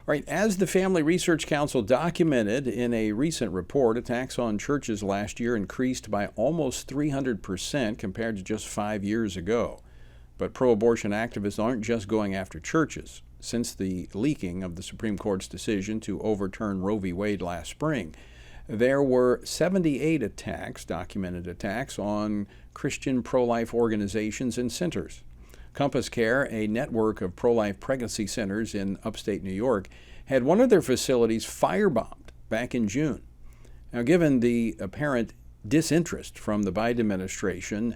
Right, as the Family Research Council documented in a recent report, attacks on churches last year increased by almost 300% compared to just 5 years ago. But pro-abortion activists aren't just going after churches. Since the leaking of the Supreme Court's decision to overturn Roe v. Wade last spring, there were 78 documented attacks on Christian pro-life organizations and centers. CompassCare, a network of pro-life pregnancy centers in upstate New York, had one of their facilities firebombed back in June. Now, given the apparent disinterest from the Biden administration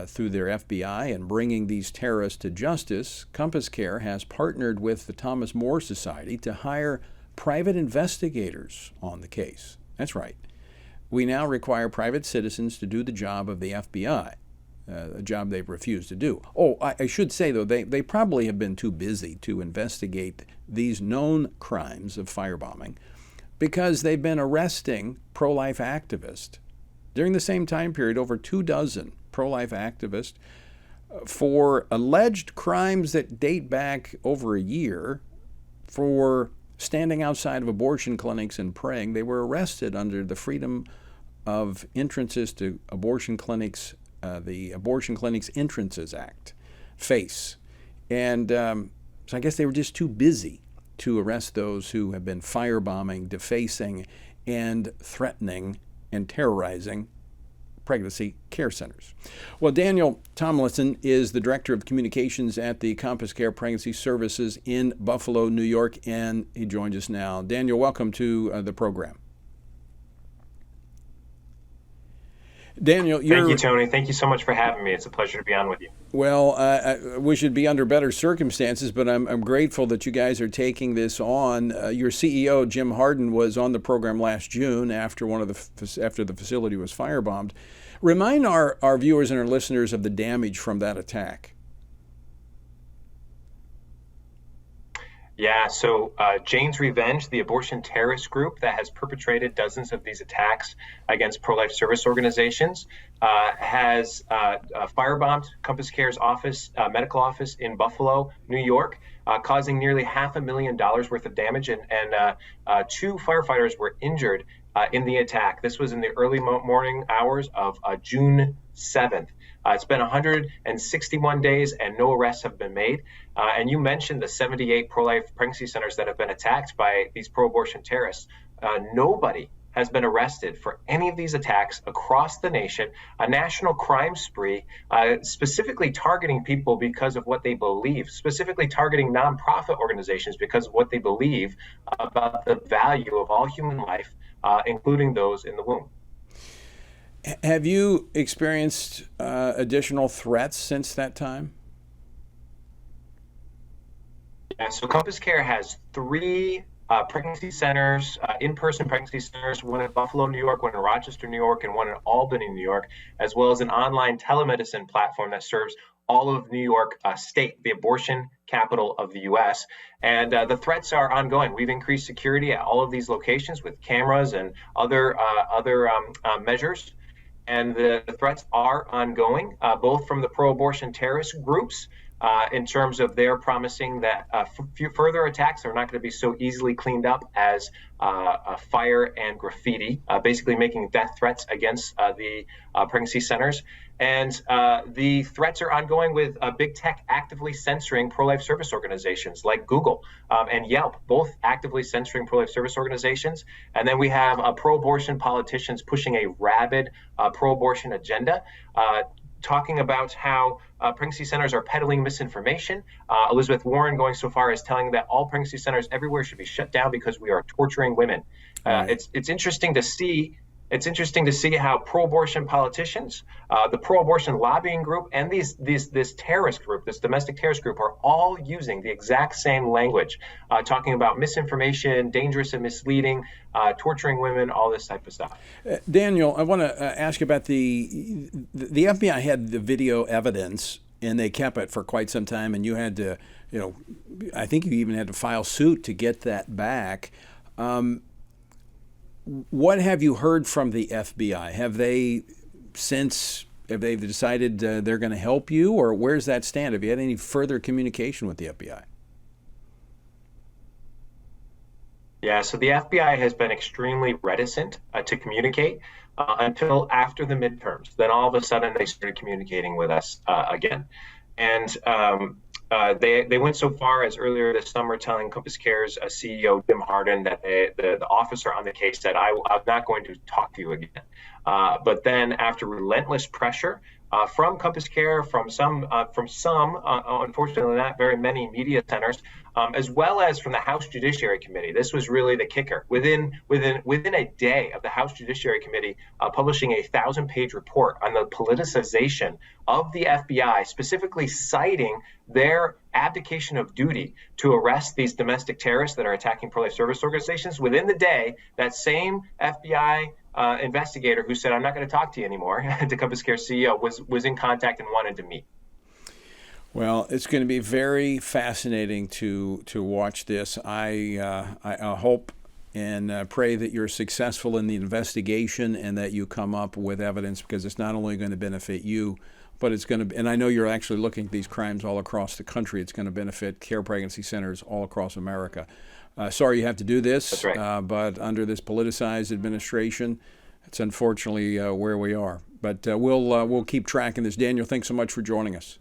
through their FBI in bringing these terrorists to justice, CompassCare has partnered with the Thomas More Society to hire private investigators on the case. That's right. We now require private citizens to do the job of the FBI. A job they've refused to do. Oh, I should say, though, they probably have been too busy to investigate these known crimes of firebombing because they've been arresting pro-life activists. During the same time period, over 24 pro-life activists for alleged crimes that date back over a year for standing outside of abortion clinics and praying. They were arrested under the Freedom of Entrances to Abortion Clinics the Abortion Clinics Entrances Act, FACE. And so I guess they were just too busy to arrest those who have been firebombing, defacing, and threatening and terrorizing pregnancy care centers. Well, Daniel Tomlinson is the Director of Communications at the CompassCare Pregnancy Services in Buffalo, New York, and he joins us now. Daniel, welcome to the program. Daniel, Thank you, Tony. Thank you so much for having me. It's a pleasure to be on with you. Well, we should be under better circumstances, but I'm grateful that you guys are taking this on. Your CEO, Jim Harden, was on the program last June after the facility was firebombed. Remind our viewers and our listeners of the damage from that attack. Yeah, so Jane's Revenge, the abortion terrorist group that has perpetrated dozens of these attacks against pro-life service organizations, has firebombed CompassCare's office, medical office in Buffalo, New York, causing nearly $500,000 worth of damage, and 2 firefighters were injured in the attack. This was in the early morning hours of June 7th. It's been 161 days and no arrests have been made. And you mentioned the 78 pro-life pregnancy centers that have been attacked by these pro-abortion terrorists. Nobody has been arrested for any of these attacks across the nation, a national crime spree, specifically targeting people because of what they believe, specifically targeting nonprofit organizations because of what they believe about the value of all human life, including those in the womb. Have you experienced additional threats since that time? Yeah, so CompassCare has 3 pregnancy centers, in-person pregnancy centers, one in Buffalo, New York, one in Rochester, New York, and one in Albany, New York, as well as an online telemedicine platform that serves all of New York State, the abortion capital of the U.S. And the threats are ongoing. We've increased security at all of these locations with cameras and other measures. And the threats are ongoing, both from the pro-abortion terrorist groups, in terms of their promising that further attacks are not going to be so easily cleaned up as fire and graffiti, basically making death threats against the pregnancy centers. And the threats are ongoing with big tech actively censoring pro-life service organizations like Google and Yelp, both actively censoring pro-life service organizations. And then we have pro-abortion politicians pushing a rabid pro-abortion agenda, talking about how pregnancy centers are peddling misinformation. Elizabeth Warren going so far as telling that all pregnancy centers everywhere should be shut down because we are torturing women. It's interesting to see. It's interesting to see how pro-abortion politicians, the pro-abortion lobbying group, and this terrorist group, this domestic terrorist group, are all using the exact same language, talking about misinformation, dangerous and misleading, torturing women, all this type of stuff. Daniel, I want to ask you about the FBI had the video evidence, and they kept it for quite some time, and you had to, I think you even had to file suit to get that back. What have you heard from the FBI? Have they decided they're going to help you, or where's that stand? Have you had any further communication with the FBI? Yeah, so the FBI has been extremely reticent to communicate until after the midterms. Then all of a sudden they started communicating with us again. And they went so far as earlier this summer telling CompassCare's CEO Jim Harden that the officer on the case said, I'm not going to talk to you again. But then after relentless pressure from CompassCare, from some, unfortunately not very many media centers, as well as from the House Judiciary Committee. This was really the kicker. Within a day of the House Judiciary Committee publishing a 1,000-page report on the politicization of the FBI, specifically citing their abdication of duty to arrest these domestic terrorists that are attacking pro-life service organizations. Within the day, that same FBI investigator who said, I'm not going to talk to you anymore, to CompassCare CEO, was in contact and wanted to meet. Well, it's going to be very fascinating to watch this. I hope and pray that you're successful in the investigation and that you come up with evidence, because it's not only going to benefit you, but it's going to, and I know you're actually looking at these crimes all across the country. It's going to benefit care pregnancy centers all across America. Sorry you have to do this, That's right. but under this politicized administration, it's unfortunately where we are. But we'll keep tracking this. Daniel, thanks so much for joining us.